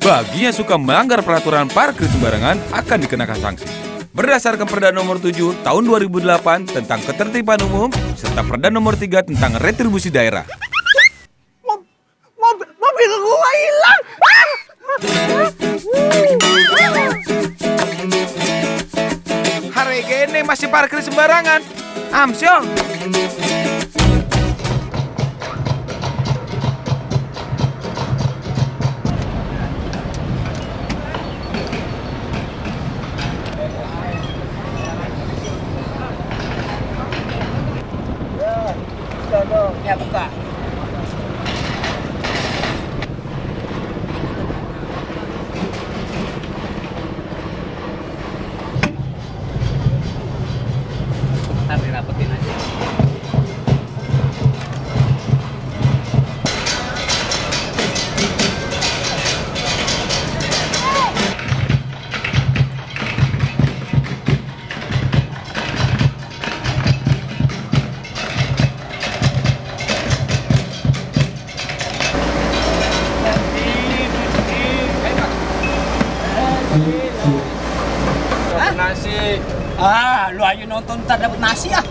Bagi yang suka melanggar peraturan parkir sembarangan akan dikenakan sanksi. Berdasarkan Perda Nomor 7 Tahun 2008 tentang Ketertiban Umum serta Perda Nomor 3 tentang Retribusi Daerah. Mobil gua hilang. Hari gini masih parkir sembarangan. Amsyong. Ya buka. Ntar dirapetin aja. Nasi. Lu ayo nonton ntar dapat nasi ah.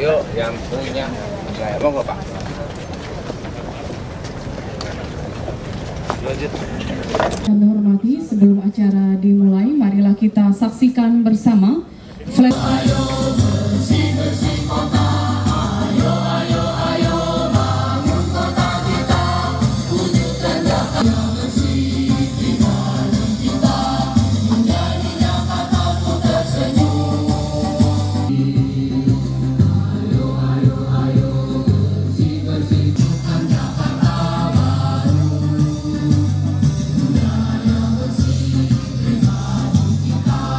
Yuk, yang punya saya monggo Pak. Lanjut. Kami hormati, sebelum acara dimulai, marilah kita saksikan bersama flash. Ayo bersih-bersih kota, ayo bangun kota kita, wujudkan Jakarta bersih di hati kita, menjadi Jakarta ku tersenyum. Ayo bersih-bersih, wujudkan Jakarta baru, budaya bersih di hati kita.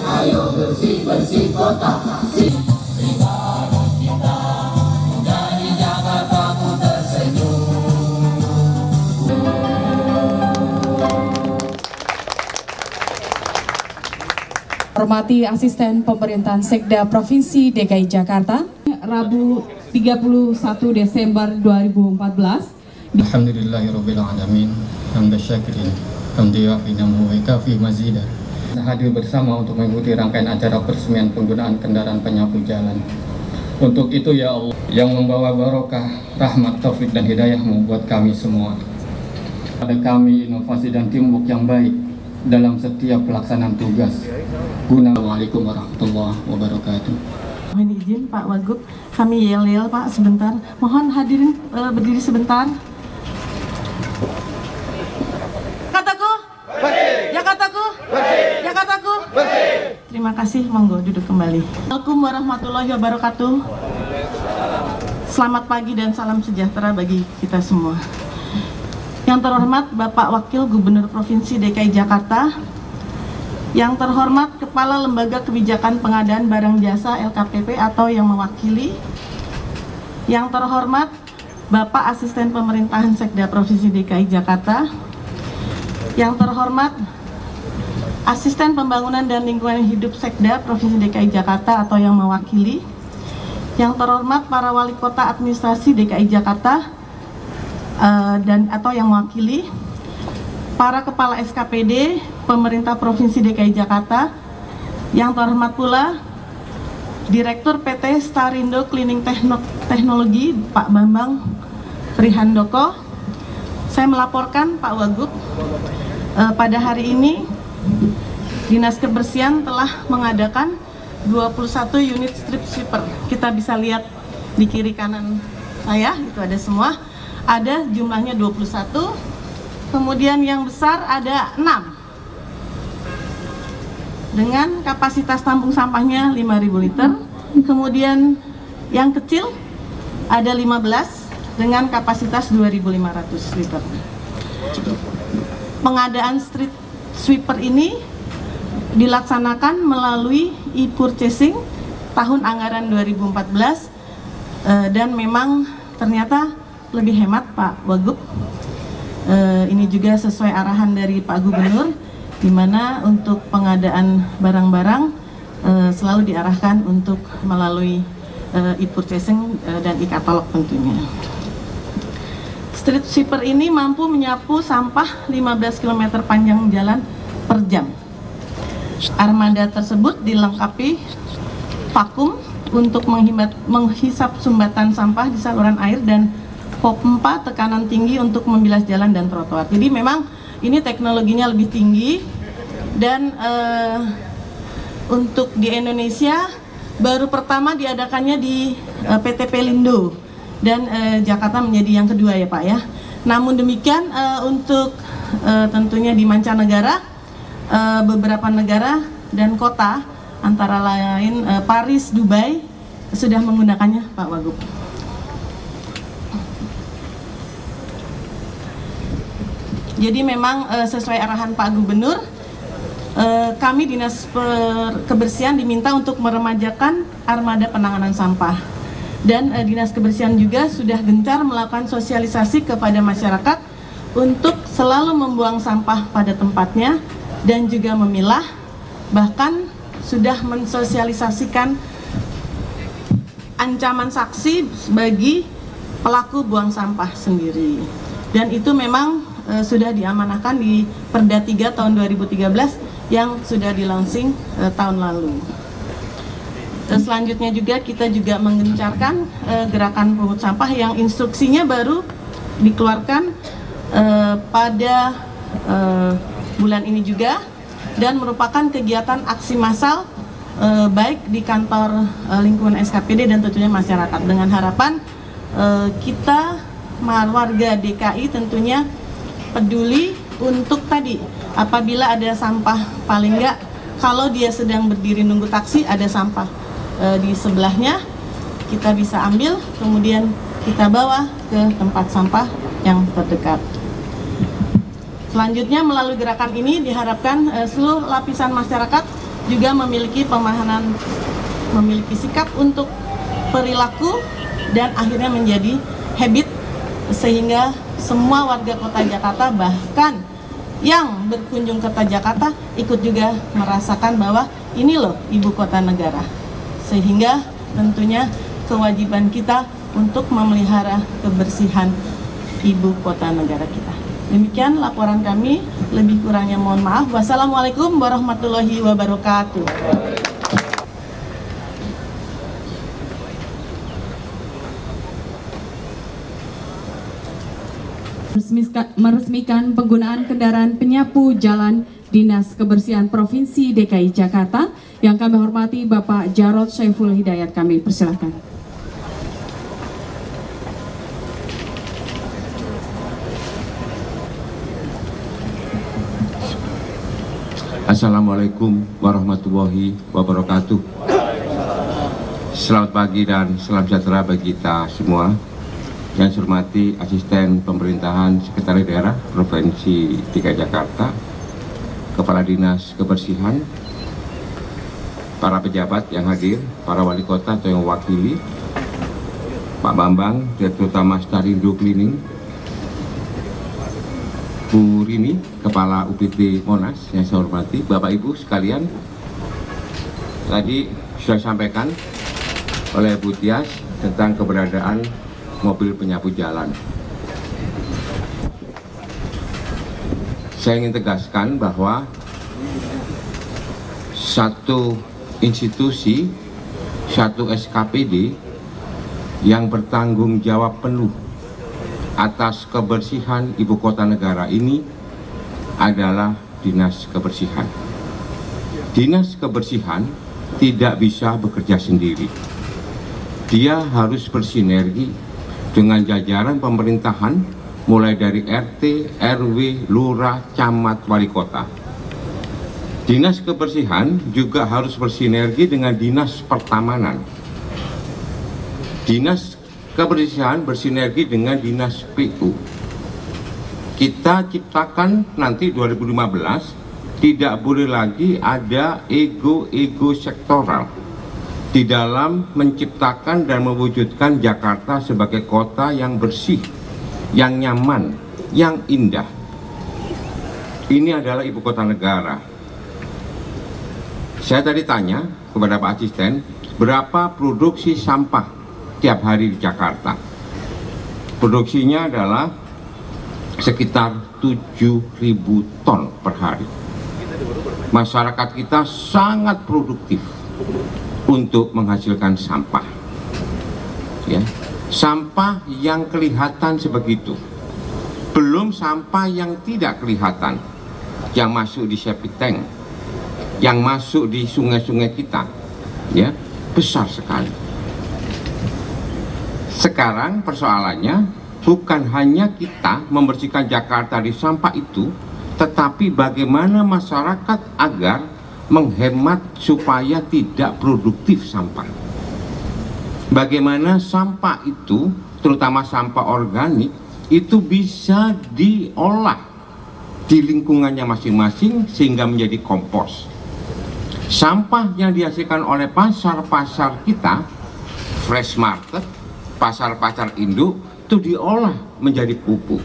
Ayo bersih-bersih kota, baru kita, menjadi Jakarta ku tersenyum. Hormati Asisten Pemerintahan Sekda Provinsi DKI Jakarta, Rabu 31 Desember 2014. Alhamdulillahirabbil alamin, hamdan syakirin, hamdan wa kafi mazidah. Hadir bersama untuk mengikuti rangkaian acara peresmian penggunaan kendaraan penyapu jalan. Untuk itu ya Allah yang membawa barokah, rahmat, taufik dan hidayah-Mu buat kami semua. Pada kami inovasi dan teamwork yang baik dalam setiap pelaksanaan tugas. Assalamualaikum warahmatullahi wabarakatuh. Mohon izin Pak Wagub, kami yel-yel Pak sebentar. Mohon hadirin berdiri sebentar. Jakartaku bersih. Jakartaku bersih. Jakartaku bersih. Terima kasih, monggo duduk kembali. Assalamualaikum warahmatullahi wabarakatuh. Selamat pagi dan salam sejahtera bagi kita semua. Yang terhormat Bapak Wakil Gubernur Provinsi DKI Jakarta, yang terhormat Kepala Lembaga Kebijakan Pengadaan Barang Jasa LKPP atau yang mewakili, yang terhormat Bapak Asisten Pemerintahan Sekda Provinsi DKI Jakarta, yang terhormat Asisten Pembangunan dan Lingkungan Hidup Sekda Provinsi DKI Jakarta atau yang mewakili, yang terhormat para wali kota administrasi DKI Jakarta dan atau yang mewakili, para kepala SKPD pemerintah Provinsi DKI Jakarta, Yang terhormat pula Direktur PT Starindo Cleaning Teknologi Pak Bambang Prihandoko. Saya melaporkan Pak Wagub, pada hari ini Dinas Kebersihan telah mengadakan 21 unit strip sweeper. Kita bisa lihat di kiri kanan saya, itu ada semua. Ada jumlahnya 21. Kemudian yang besar ada 6. Dengan kapasitas tampung sampahnya 5.000 liter. Kemudian yang kecil ada 15 dengan kapasitas 2.500 liter. Pengadaan street sweeper ini dilaksanakan melalui e-purchasing tahun anggaran 2014 dan memang ternyata lebih hemat Pak Wagub. Ini juga sesuai arahan dari Pak Gubernur, di mana untuk pengadaan barang-barang selalu diarahkan untuk melalui e-purchasing dan e-katalog tentunya. Street sweeper ini mampu menyapu sampah 15 km panjang jalan per jam. Armada tersebut dilengkapi vakum untuk menghisap sumbatan sampah di saluran air dan pompa tekanan tinggi untuk membilas jalan dan trotoar. Jadi memang ini teknologinya lebih tinggi dan untuk di Indonesia baru pertama diadakannya di PT Pelindo. Dan Jakarta menjadi yang kedua ya Pak ya. Namun demikian untuk tentunya di mancanegara, beberapa negara dan kota antara lain Paris, Dubai sudah menggunakannya Pak Wagub. Jadi memang sesuai arahan Pak Gubernur, kami Dinas Kebersihan diminta untuk meremajakan armada penanganan sampah. Dan Dinas Kebersihan juga sudah gencar melakukan sosialisasi kepada masyarakat untuk selalu membuang sampah pada tempatnya dan juga memilah, bahkan sudah mensosialisasikan ancaman sanksi bagi pelaku buang sampah sendiri. Dan itu memang sudah diamanahkan di Perda 3 tahun 2013 yang sudah dilaunching tahun lalu. Selanjutnya juga kita juga menggencarkan gerakan pungut sampah yang instruksinya baru dikeluarkan pada bulan ini juga, dan merupakan kegiatan aksi massal baik di kantor lingkungan SKPD dan tentunya masyarakat, dengan harapan kita warga DKI tentunya peduli untuk tadi apabila ada sampah, paling enggak kalau dia sedang berdiri nunggu taksi ada sampah di sebelahnya, kita bisa ambil kemudian kita bawa ke tempat sampah yang terdekat. Selanjutnya melalui gerakan ini diharapkan seluruh lapisan masyarakat juga memiliki pemahaman, memiliki sikap untuk perilaku dan akhirnya menjadi habit, sehingga semua warga kota Jakarta bahkan yang berkunjung ke kota Jakarta ikut juga merasakan bahwa ini loh ibu kota negara. Sehingga tentunya kewajiban kita untuk memelihara kebersihan ibu kota negara kita. Demikian laporan kami, lebih kurangnya mohon maaf. Wassalamualaikum warahmatullahi wabarakatuh. Meresmikan penggunaan kendaraan penyapu jalan Dinas Kebersihan Provinsi DKI Jakarta. Yang kami hormati Bapak Jarod Syaiful Hidayat, kami persilahkan. Assalamualaikum warahmatullahi wabarakatuh. Selamat pagi dan salam sejahtera bagi kita semua. Yang saya hormati Asisten Pemerintahan Sekretaris Daerah Provinsi DKI Jakarta, Kepala Dinas Kebersihan, para pejabat yang hadir, para wali kota atau yang mewakili, Pak Bambang, Direktur Utama Starindo Cleaning, Bu Rini, Kepala UPT Monas yang saya hormati, Bapak Ibu sekalian. Tadi sudah disampaikan oleh Bu Tias tentang keberadaan mobil penyapu jalan. Saya ingin tegaskan bahwa satu institusi, satu SKPD yang bertanggung jawab penuh atas kebersihan ibu kota negara ini adalah Dinas Kebersihan. Dinas Kebersihan tidak bisa bekerja sendiri. Dia harus bersinergi dengan jajaran pemerintahan mulai dari RT, RW, lurah, camat, wali kota. Dinas Kebersihan juga harus bersinergi dengan Dinas Pertamanan. Dinas Kebersihan bersinergi dengan Dinas PU. Kita ciptakan nanti 2015 tidak boleh lagi ada ego-ego sektoral di dalam menciptakan dan mewujudkan Jakarta sebagai kota yang bersih, yang nyaman, yang indah. Ini adalah ibu kota negara. Saya tadi tanya kepada Pak Asisten, berapa produksi sampah tiap hari di Jakarta? Produksinya adalah sekitar 7.000 ton per hari. Masyarakat kita sangat produktif untuk menghasilkan sampah. Ya, sampah yang kelihatan sebegitu. Belum sampah yang tidak kelihatan, yang masuk di septic tank, yang masuk di sungai-sungai kita, ya, besar sekali. Sekarang persoalannya bukan hanya kita membersihkan Jakarta dari sampah itu, tetapi bagaimana masyarakat agar menghemat supaya tidak produktif sampah. Bagaimana sampah itu, terutama sampah organik, itu bisa diolah di lingkungannya masing-masing sehingga menjadi kompos. Sampah yang dihasilkan oleh pasar-pasar kita, fresh market, pasar-pasar induk, itu diolah menjadi pupuk.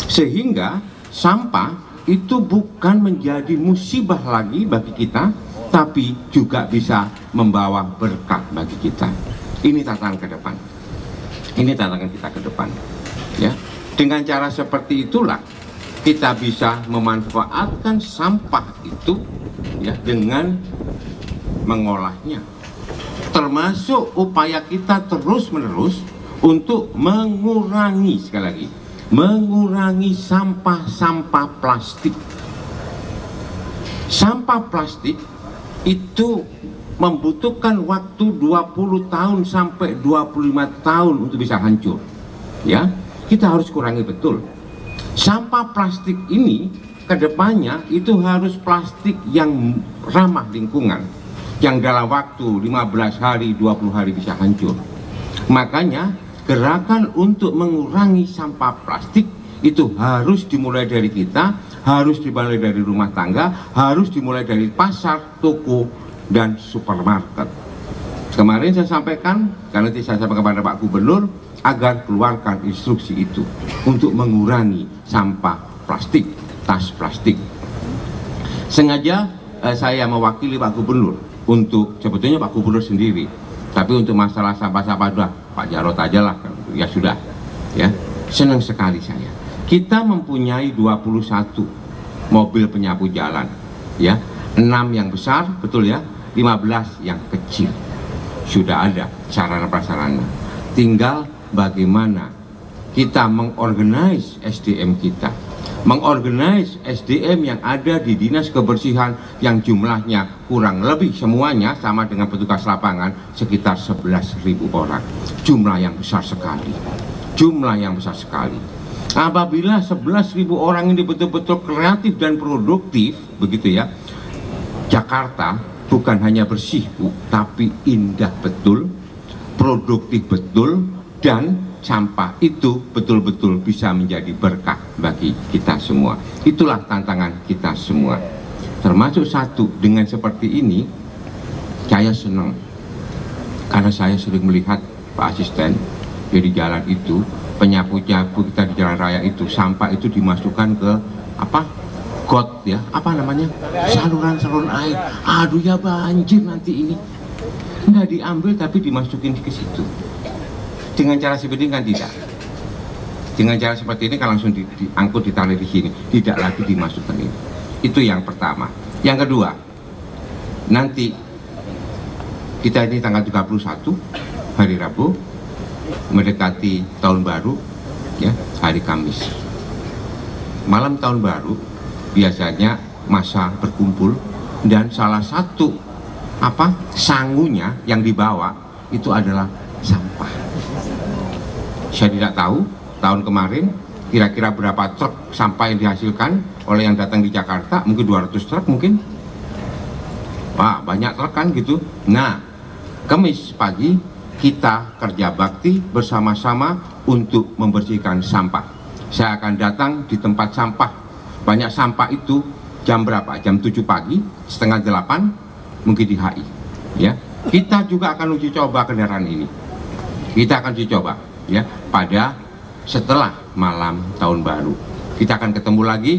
Sehingga sampah itu bukan menjadi musibah lagi bagi kita, tapi juga bisa membawa berkah bagi kita. Ini tantangan ke depan. Ini tantangan kita ke depan. Ya, dengan cara seperti itulah kita bisa memanfaatkan sampah itu, ya, dengan mengolahnya. Termasuk upaya kita terus-menerus untuk mengurangi, sekali lagi, mengurangi sampah-sampah plastik. Sampah plastik itu membutuhkan waktu 20 tahun sampai 25 tahun untuk bisa hancur. Ya, kita harus kurangi betul. Sampah plastik ini kedepannya itu harus plastik yang ramah lingkungan, yang dalam waktu 15 hari, 20 hari bisa hancur. Makanya gerakan untuk mengurangi sampah plastik itu harus dimulai dari kita, harus dimulai dari rumah tangga, harus dimulai dari pasar, toko, dan supermarket. Kemarin saya sampaikan, karena nanti saya sampaikan kepada Pak Gubernur agar keluarkan instruksi itu untuk mengurangi sampah plastik, tas plastik. Sengaja saya mewakili Pak Gubernur untuk, sebetulnya Pak Gubernur sendiri, tapi untuk masalah sampah-sampah sudah Pak Jarot aja lah, ya sudah, ya. Senang sekali saya. Kita mempunyai 21 mobil penyapu jalan, ya, 6 yang besar, betul ya, 15 yang kecil. Sudah ada sarana prasarana. Tinggal bagaimana kita mengorganize SDM kita, mengorganize SDM yang ada di Dinas Kebersihan yang jumlahnya kurang lebih semuanya sama dengan petugas lapangan sekitar 11.000 orang. Jumlah yang besar sekali. Jumlah yang besar sekali. Apabila 11.000 orang ini betul-betul kreatif dan produktif, begitu ya, Jakarta bukan hanya bersih, Bu, tapi indah betul, produktif betul, dan sampah itu betul-betul bisa menjadi berkah bagi kita semua. Itulah tantangan kita semua. Termasuk satu, dengan seperti ini saya senang karena saya sering melihat Pak Asisten di jalan itu, penyapu-nyapu kita di jalan raya itu, sampah itu dimasukkan ke apa, got ya, apa namanya, saluran-saluran air. Aduh ya, banjir nanti ini. Nggak diambil tapi dimasukin ke situ. Dengan cara seperti ini kan tidak. Dengan cara seperti ini kan langsung diangkut, ditarik di sini, tidak lagi dimasukkan ini. Itu yang pertama. Yang kedua, nanti kita ini tanggal 31 hari Rabu mendekati tahun baru, ya, hari Kamis. Malam tahun baru biasanya massa berkumpul dan salah satu sangunya yang dibawa itu adalah sampah. Saya tidak tahu tahun kemarin kira-kira berapa truk sampah yang dihasilkan oleh yang datang di Jakarta, mungkin 200 truk mungkin. Wah, banyak truk kan gitu. Nah, Kamis pagi kita kerja bakti bersama-sama untuk membersihkan sampah. Saya akan datang di tempat sampah. Banyak sampah itu jam berapa? Jam 7 pagi, setengah 8 mungkin di HI. Ya, kita juga akan uji coba kendaraan ini. Kita akan uji coba, ya, pada setelah malam tahun baru. Kita akan ketemu lagi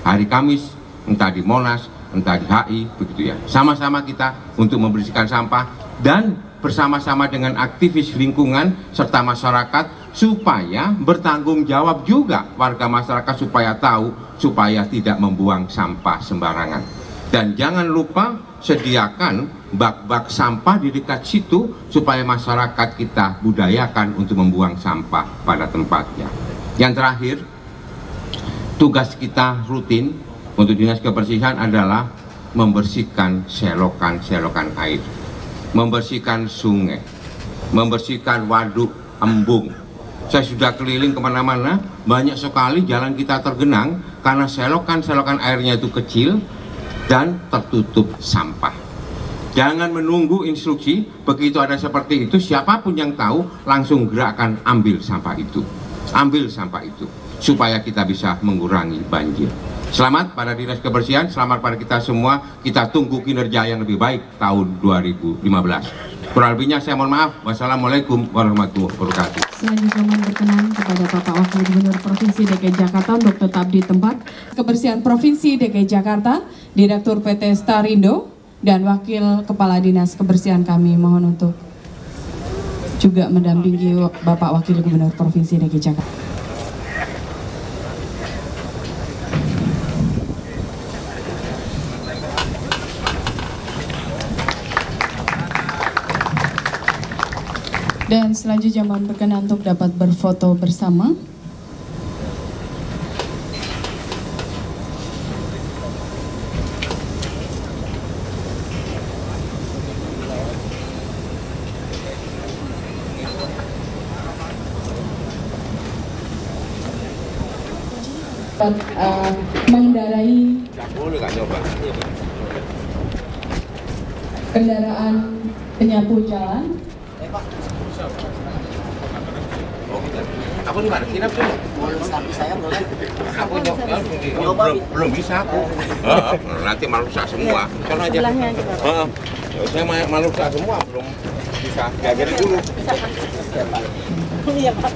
hari Kamis, entah di Monas, entah di HI, begitu ya. Sama-sama kita untuk membersihkan sampah dan bersama-sama dengan aktivis lingkungan serta masyarakat supaya bertanggung jawab juga warga masyarakat supaya tahu, supaya tidak membuang sampah sembarangan. Dan jangan lupa sediakan bak-bak sampah di dekat situ supaya masyarakat kita budayakan untuk membuang sampah pada tempatnya. Yang terakhir, tugas kita rutin untuk Dinas Kebersihan adalah membersihkan selokan-selokan air, membersihkan sungai, membersihkan waduk, embung. Saya sudah keliling kemana-mana, banyak sekali jalan kita tergenang karena selokan-selokan airnya itu kecil dan tertutup sampah. Jangan menunggu instruksi, begitu ada seperti itu, siapapun yang tahu langsung gerakan ambil sampah itu. Ambil sampah itu, supaya kita bisa mengurangi banjir. Selamat pada Dinas Kebersihan, selamat pada kita semua. Kita tunggu kinerja yang lebih baik tahun 2015. Kurang lebihnya saya mohon maaf. Wassalamualaikum warahmatullahi wabarakatuh. Selanjutnya mohon berkenan kepada Bapak Wakil Gubernur Provinsi DKI Jakarta untuk tetap di tempat. Kebersihan Provinsi DKI Jakarta, Direktur PT Starindo, dan Wakil Kepala Dinas Kebersihan kami mohon untuk juga mendampingi Bapak Wakil Gubernur Provinsi DKI Jakarta. Dan selanjutnya mohon berkenan untuk dapat berfoto bersama. Mengendarai kendaraan penyapu jalan. Aku di mana? Sini aku. Saya boleh. Aku belum bisa aku. Nanti malu rusak semua. Sono aja. Saya malu rusak semua, belum bisa. Diajarin dulu. Iya, Pak.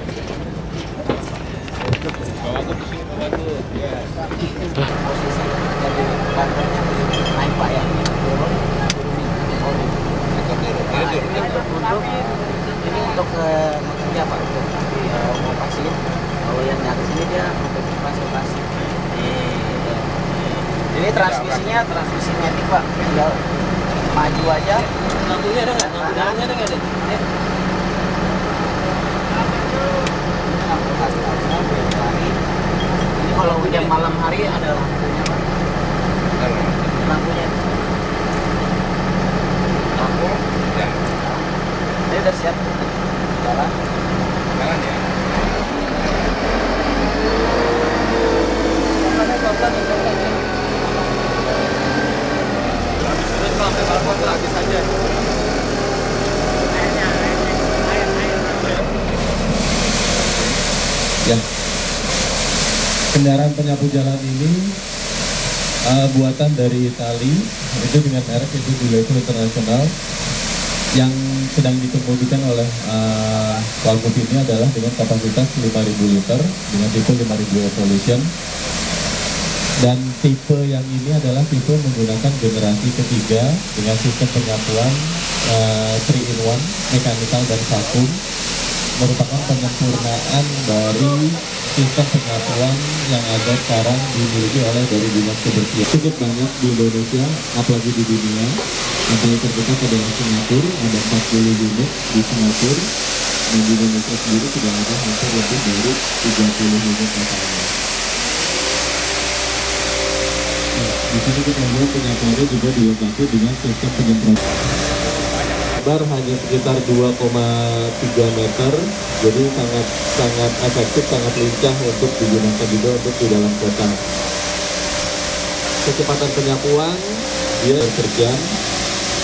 Naik, Pak, ya. Turun. Ini untuk kerja, Pak, untuk mau pasien. Kalau yang dari sini dia untuk transportasi. Ini transmisinya transmisi matic, Pak. Tinggal maju aja. Lampunya ada nggak? Lampunya ada nggak? Ini kalau hujan malam hari ada lampunya, Pak. Lampunya. Lampu. Ya. Ini udah siap jalan. Jalan ya. Ya, kendaraan penyapu jalan ini buatan dari Itali, itu dengan merek itu di level internasional. Yang sedang dikemudikan oleh Walgroup ini adalah dengan kapasitas 5.000 liter dengan tipe 5.000 evolution. Dan tipe yang ini adalah tipe menggunakan generasi ketiga dengan sistem penyapuan 3-in-1, mekanikal dan vakum, merupakan penyempurnaan dari sistem pengakuan yang ada sekarang dimiliki oleh dari Dinas Kebersihan. Cukup banyak di Indonesia, apalagi di dunia. Yang paling terdekat adalah Singapura, ada 40 unit di Singapura. Dan di Indonesia sendiri sudah ada hampir lebih dari 30 unit totalnya. Di sini kita lihat penyampaiannya juga dilengkapi dengan sistem penyemprotan. Lebar hanya sekitar 2,3 meter, jadi sangat efektif, sangat lincah untuk digunakan juga untuk di dalam kota. Kecepatan penyapuan dia berjam,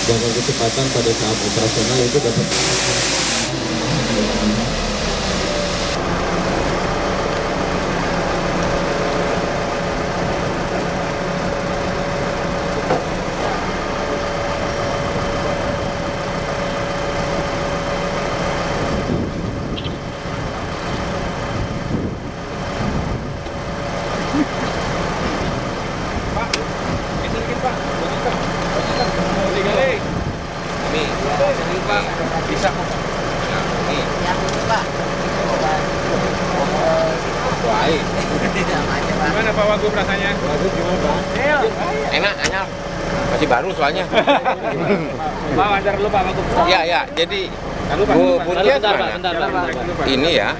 dan kecepatan pada saat operasional itu dapat. Bisa kok. Nih. Yang Pak. Baik. Gimana Pak Wagub rasanya? Wagub gimana Pak? Enak, anyar. Masih baru soalnya. Pak, wajar dulu Pak Wagub. Iya, jadi Bu Dian mana? Ini ya.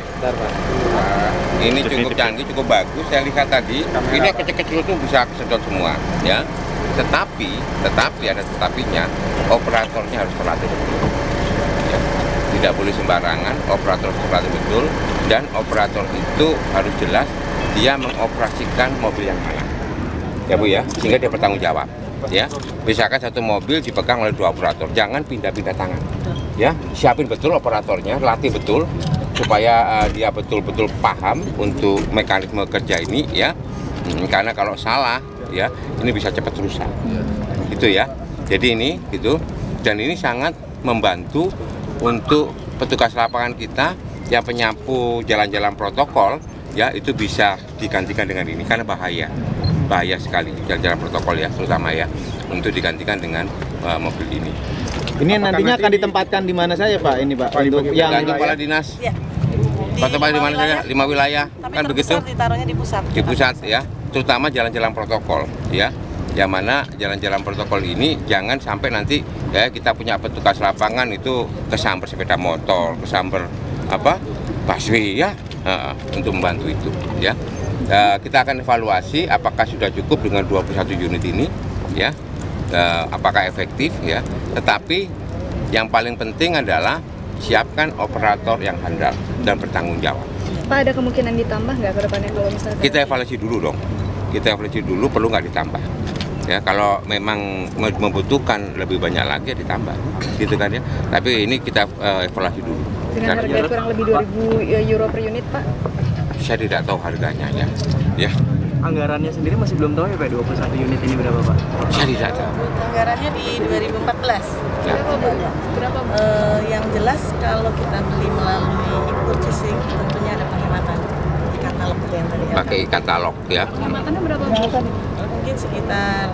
Ini cukup canggih, cukup bagus. Saya lihat tadi, ini kecil-kecil itu bisa kesedot semua, ya. Tetapi ada tetapinya, operatornya harus terlatih betul. Ya. Tidak boleh sembarangan, operator harus terlatih betul, dan operator itu harus jelas dia mengoperasikan mobil yang mana. Ya Bu ya, sehingga dia bertanggung jawab. Ya, misalkan satu mobil dipegang oleh 2 operator, jangan pindah-pindah tangan. Ya, siapin betul operatornya, latih betul supaya dia betul-betul paham untuk mekanisme kerja ini ya. Karena kalau salah ya, ini bisa cepat rusak. Itu ya. Jadi ini gitu, dan ini sangat membantu untuk petugas lapangan kita yang penyapu jalan-jalan protokol ya, itu bisa digantikan dengan ini karena bahaya sekali jalan-jalan protokol ya, terutama ya, untuk digantikan dengan mobil ini. Ini nantinya akan ditempatkan di mana saja Pak ini Pak? Untuk yang kepala dinas. Ya. Kepala di mana saja? 5 wilayah. Tapi kan begitu? Ditaruhnya di pusat. Di pusat ya, terutama jalan-jalan protokol ya. Yang mana jalan-jalan protokol ini jangan sampai nanti ya kita punya petugas lapangan itu kesamber sepeda motor, kesamber busway ya, untuk membantu itu ya. Kita akan evaluasi apakah sudah cukup dengan 21 unit ini ya, apakah efektif ya. Tetapi yang paling penting adalah siapkan operator yang handal dan bertanggung jawab. Pak, ada kemungkinan ditambah nggak ke depannya kalau misalnya? Kita evaluasi dulu dong. Kita evaluasi dulu, perlu nggak ditambah. Ya, kalau memang membutuhkan lebih banyak lagi ya ditambah, gitu kan ya. Tapi ini kita evaluasi dulu. Dengan harga kurang lebih 2.000 euro per unit, Pak? Saya tidak tahu harganya ya. anggarannya sendiri masih belum tahu ya Pak, 21 unit ini berapa Pak? Saya tidak tahu. Anggarannya di 2014. Ya. Berapa? Yang jelas kalau kita beli melalui purchasing tentunya ada penghematan di katalog yang tadi. Pakai katalog ya. Penghematannya berapa? Mungkin sekitar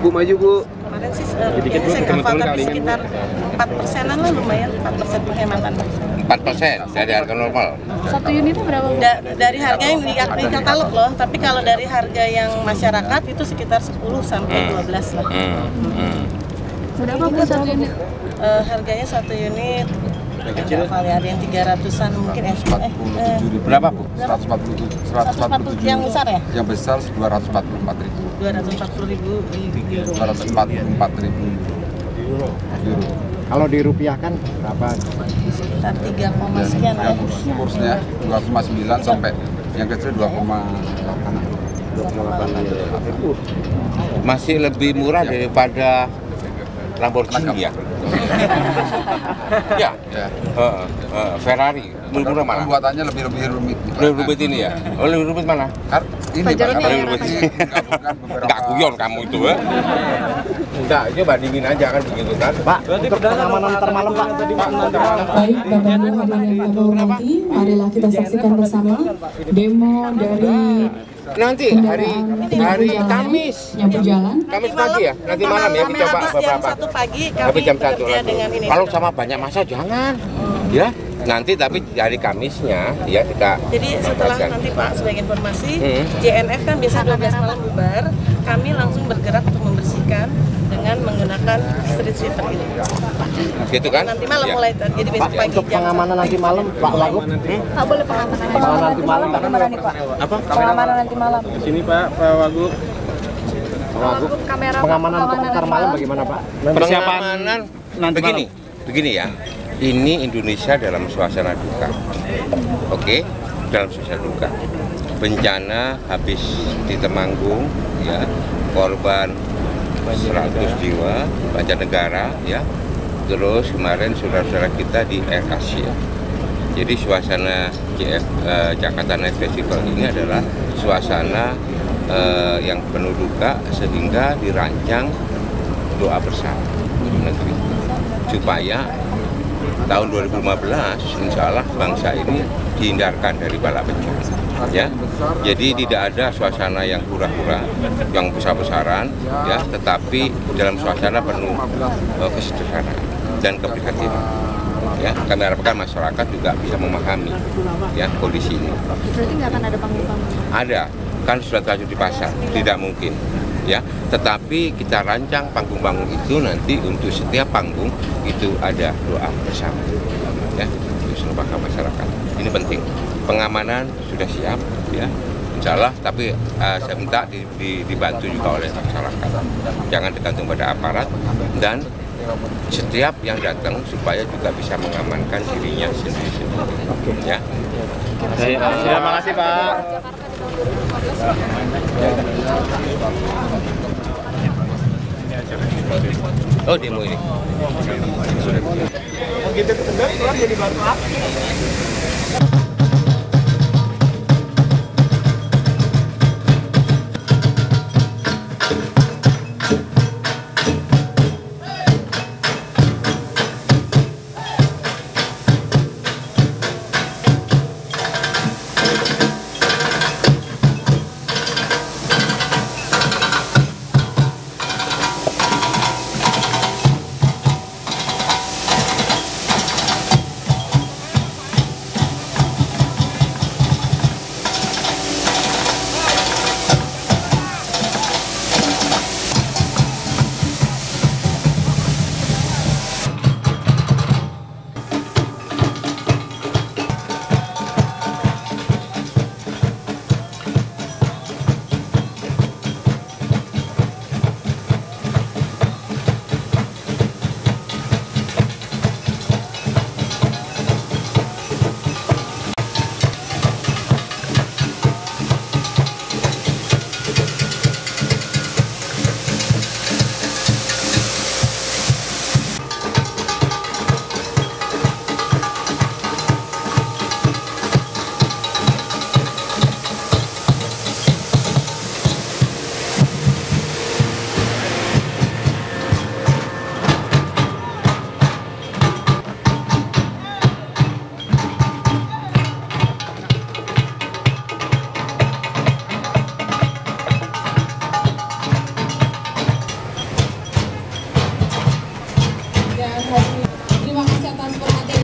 Bu maju Bu. kemarin sih biasanya saya nggak hafal tapi sekitar 4%-an lah, lumayan 4% penghematan. 4% dari harga normal. Satu unitnya berapa? Dari harga yang di katalog loh, tapi kalau dari harga yang masyarakat itu sekitar 10 sampai 12 lah. Berapa Bu satu unit? Harganya satu unit ada yang 300-an mungkin Berapa Bu? 140 yang besar ya? Yang besar 244.000. 240.000 euro. 244.000 euro. Kalau dirupiahkan berapa? Sekitar 3, sekian ya. Kursnya 2,9 sampai yang kecil 2,8. Masih lebih murah daripada Lamborghini ya. Ya. Ferrari. Murah mana? Pembuatannya lebih rumit. Lebih rumit ini ya. Oh, lebih rumit mana? Ini Lebih rumit. Enggak guyon kamu itu ya. Enggak, itu bandingin aja kan begitu kan. Pak, untuk pengamanan ntar malam Pak. Baik, Bapak Ibu hadirin yang kami hormati, marilah kita saksikan bersama demo dari Nanti hari Kamis yang berjalan. Kamis pagi ya, nanti malam ya kita coba Jam beberapa. 1 pagi Tapi kami jam 1 bekerja lagi. dengan ini. Kalau sama banyak masa jangan, ya. Nanti tapi hari Kamisnya ya kita. Jadi setelah nanti Pak sebagai informasi, JNF kan biasa 12 malam bubar, kami langsung bergerak untuk membersihkan dengan menggunakan street sweeper ini. Gitu kan? Nanti malam ya. mulai, jadi besok pagi. Untuk pengamanan nanti malam, Pak Wagub. Pak boleh pengamanan nanti malam bagaimana nih Pak? Apa? Pengamanan nanti malam. Di sini Pak Wagub. Kamera Pengamanan untuk ntar malam bagaimana Pak? Pengamanan begini ya. Ini Indonesia dalam suasana duka. Oke, dalam suasana duka. Bencana habis di Temanggung ya, korban 100 jiwa mancanegara ya. Terus kemarin saudara-saudara kita di Air Asia. Jadi suasana Jakarta Night Festival ini adalah suasana yang penuh duka sehingga dirancang doa bersama negeri supaya tahun 2015 insya Allah bangsa ini dihindarkan dari bala bencana ya. Jadi tidak ada suasana yang hura-hura, yang besar-besaran ya, tetapi dalam suasana penuh kesederhanaan dan keprihatinan. Ya, kami harapkan masyarakat juga bisa memahami ya kondisi ini. Berarti nggak akan ada panggung-panggung? Ada, kan sudah terlanjur dipasang, tidak mungkin ya. Tetapi kita rancang panggung-panggung itu nanti untuk setiap panggung itu ada doa bersama ya, untuk seluruh masyarakat. Ini penting. Pengamanan sudah siap ya, insya Allah. Tapi saya minta dibantu juga oleh masyarakat. Jangan tergantung pada aparat dan setiap yang datang supaya juga bisa mengamankan dirinya sendiri-sendiri. Ya. Terima kasih Pak. Oh, demo ini. Begitu ke Tegal, pulang jadi batu aktif.